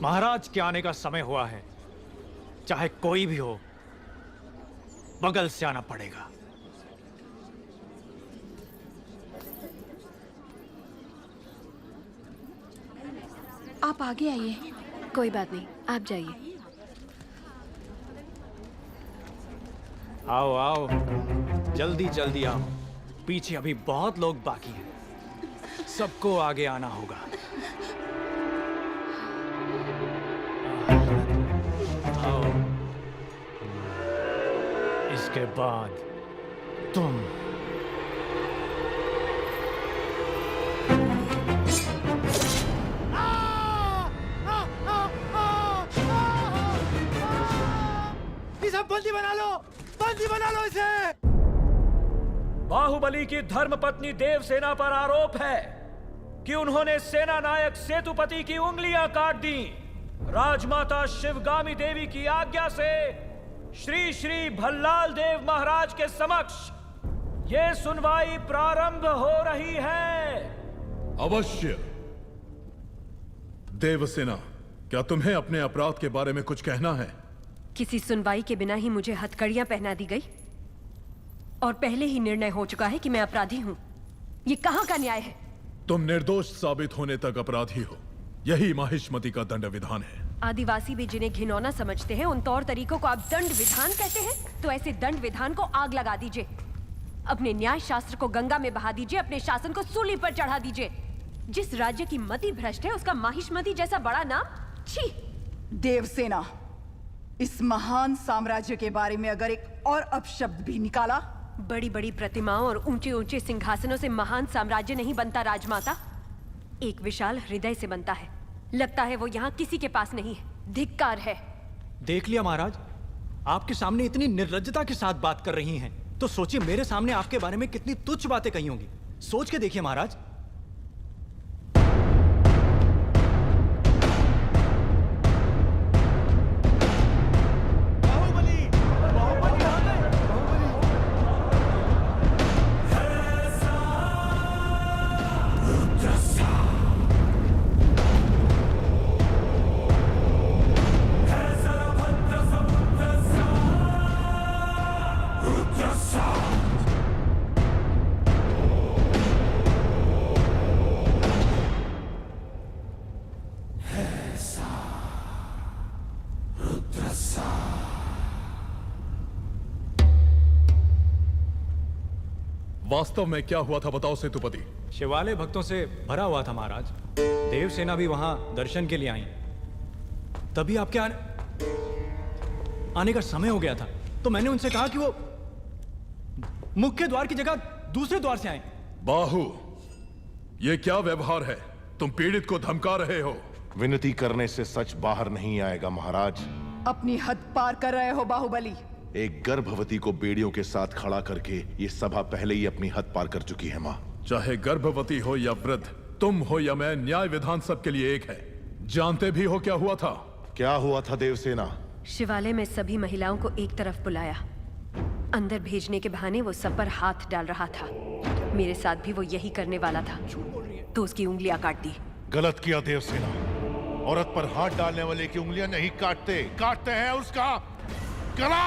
महाराज के आने का समय हुआ है। चाहे कोई भी हो, बगल से आना पड़ेगा। आप आगे आइए। कोई बात नहीं, आप जाइए। आओ आओ, जल्दी जल्दी आओ। पीछे अभी बहुत लोग बाकी हैं। सबको आगे आना होगा। आओ। इसके बाद तुम। इसे बंदी बना लो, बंदी बना लो इसे। बाहुबली की धर्मपत्नी देवसेना पर आरोप है कि उन्होंने सेना नायक सेतुपति की उंगलियां काट दी। राजमाता शिवगामी देवी की आज्ञा से श्री श्री भल्लाल देव महाराज के समक्ष ये सुनवाई प्रारंभ हो रही है। अवश्य। देवसेना, क्या तुम्हें अपने अपराध के बारे में कुछ कहना है? किसी सुनवाई के बिना ही मुझे हथकड़ियां पहना दी गई और पहले ही निर्णय हो चुका है कि मैं अपराधी हूं। ये कहां का न्याय है? तुम निर्दोष साबित होने तक अपराधी हो। यही माहिष्मति का दंड विधान है। आदिवासी भी जिन्हें घिनौना समझते हैं, उन तौर तरीकों को आप दंड विधान कहते हैं? तो ऐसे दंड विधान को आग लगा दीजिए। अपने न्याय शास्त्र को गंगा में बहा दीजिए। अपने शासन को सूली पर चढ़ा दीजिए। जिस राज्य की मति भ्रष्ट है, उसका माहिष्मति जैसा बड़ा नाम? छी! देवसेना, इस महान साम्राज्य के बारे में अगर एक और अपशब्द भी निकाला। बड़ी बड़ी प्रतिमाओं और ऊंचे ऊंचे सिंहासनों से महान साम्राज्य नहीं बनता राजमाता, एक विशाल हृदय से बनता है। लगता है वो यहाँ किसी के पास नहीं है। धिक्कार है। देख लिया महाराज, आपके सामने इतनी निर्लज्जता के साथ बात कर रही हैं, तो सोचिए मेरे सामने आपके बारे में कितनी तुच्छ बातें कही होंगी। सोच के देखिए महाराज। वास्तव में क्या हुआ था बताओ सेतुपति। शिवालय भक्तों से भरा हुआ था महाराज। देवसेना भी वहां दर्शन के लिए आई। तभी आपके आने का समय हो गया था, तो मैंने उनसे कहा कि वो मुख्य द्वार की जगह दूसरे द्वार से आए। बाहु, ये क्या व्यवहार है? तुम पीड़ित को धमका रहे हो। विनती करने से सच बाहर नहीं आएगा महाराज। अपनी हद पार कर रहे हो बाहुबली। एक गर्भवती को बेड़ियों के साथ खड़ा करके ये सभा पहले ही अपनी हद पार कर चुकी है माँ। चाहे गर्भवती हो या वृद्ध, तुम हो या मैं, न्याय विधान सबके लिए एक है। जानते भी हो क्या हुआ था? क्या हुआ था देवसेना? शिवालय में सभी महिलाओं को एक तरफ बुलाया। अंदर भेजने के बहाने वो सब पर हाथ डाल रहा था। मेरे साथ भी वो यही करने वाला था, तो उसकी उंगलियां काट दी। गलत किया देवसेना। औरत पर हाथ डालने वाले की उंगलियां नहीं काटते, काटते हैं उसका गला।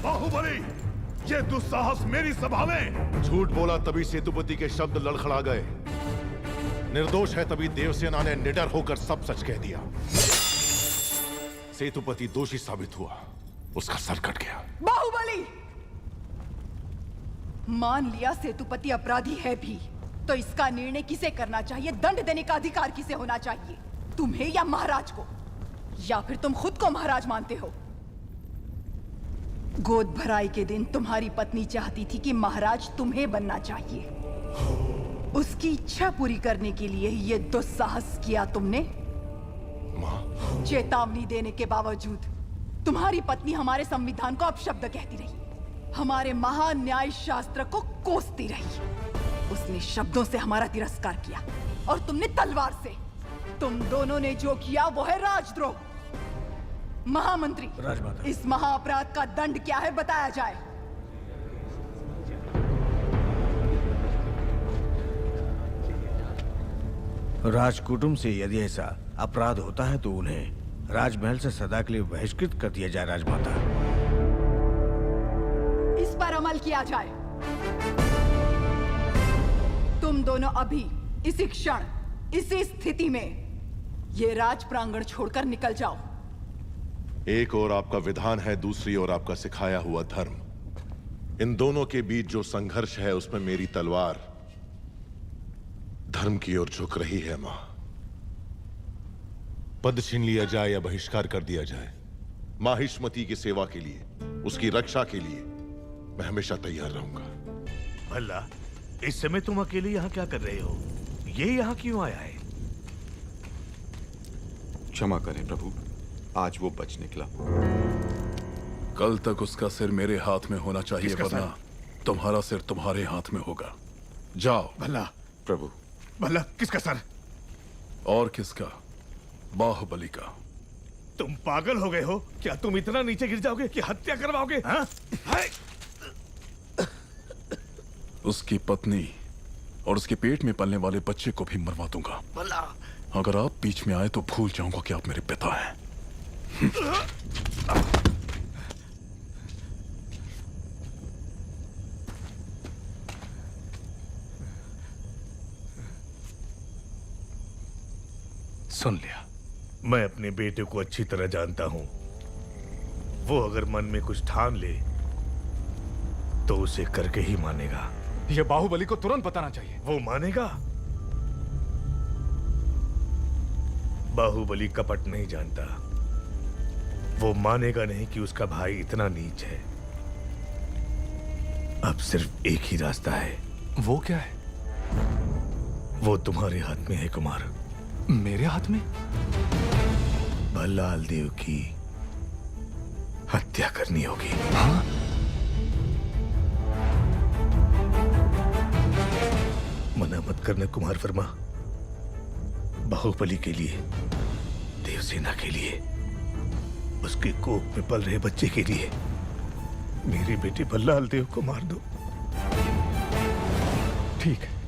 बाहुबली, ये दुस्साहस मेरी सभा में। झूठ बोला तभी सेतुपति के शब्द लड़खड़ा गए। निर्दोष है तभी देवसेना ने निडर होकर सब सच कह दिया। सेतुपति दोषी साबित हुआ, उसका सर कट गया। बाहुबली, मान लिया सेतुपति अपराधी है भी, तो इसका निर्णय किसे करना चाहिए, दंड देने का अधिकार किसे होना चाहिए? तुम्हें या महाराज को? या फिर तुम खुद को महाराज मानते हो? गोद भराई के दिन तुम्हारी पत्नी चाहती थी कि महाराज तुम्हें बनना चाहिए। उसकी इच्छा पूरी करने के लिए ये दुस्साहस किया तुमने। माँ, चेतावनी देने के बावजूद तुम्हारी पत्नी हमारे संविधान को अपशब्द कहती रही, हमारे महान न्याय शास्त्र को कोसती रही। उसने शब्दों से हमारा तिरस्कार किया और तुमने तलवार से। तुम दोनों ने जो किया वो है राजद्रोह। महामंत्री, राजमाता। इस महाअपराध का दंड क्या है बताया जाए। राजकुटुंब से यदि ऐसा अपराध होता है तो उन्हें राजमहल से सदा के लिए बहिष्कृत कर दिया जाए। राजमाता, इस पर अमल किया जाए। तुम दोनों अभी इसी क्षण इसी स्थिति में ये राज प्रांगण छोड़कर निकल जाओ। एक ओर आपका विधान है, दूसरी ओर आपका सिखाया हुआ धर्म। इन दोनों के बीच जो संघर्ष है उसमें मेरी तलवार धर्म की ओर झुक रही है। मां, पद छीन लिया जाए या बहिष्कार कर दिया जाए, माहिष्मती की सेवा के लिए, उसकी रक्षा के लिए मैं हमेशा तैयार रहूंगा। भला इस समय तुम अकेले यहाँ क्या कर रहे हो? ये यहाँ क्यों आया है? क्षमा करें प्रभु, आज वो बच निकला। कल तक उसका सिर मेरे हाथ में होना चाहिए, किसका वरना तुम्हारा सिर तुम्हारे हाथ में होगा। जाओ। भला प्रभु, भला किसका सर? और किसका? बाहुबली का। तुम पागल हो गए हो क्या? तुम इतना नीचे गिर जाओगे कि हत्या करवाओगे? हाँ? हाय! उसकी पत्नी और उसके पेट में पलने वाले बच्चे को भी मरवा दूंगा। भला अगर आप बीच में आए तो भूल जाऊंगा कि आप मेरे पिता हैं। सुन लिया। मैं अपने बेटे को अच्छी तरह जानता हूं। वो अगर मन में कुछ ठान ले तो उसे करके ही मानेगा। ये बाहुबली को तुरंत बताना चाहिए। वो मानेगा? बाहुबली कपट नहीं जानता। वो मानेगा नहीं कि उसका भाई इतना नीच है। अब सिर्फ एक ही रास्ता है। वो क्या है? वो तुम्हारे हाथ में है कुमार। मेरे हाथ में? भल्लाल देव की हत्या करनी होगी। हाँ? मना मत करना कुमार वर्मा। बाहुबली के लिए, देवसेना के लिए, उसके कोख में पल रहे बच्चे के लिए मेरे बेटे भल्लाल देव को मार दो। ठीक है।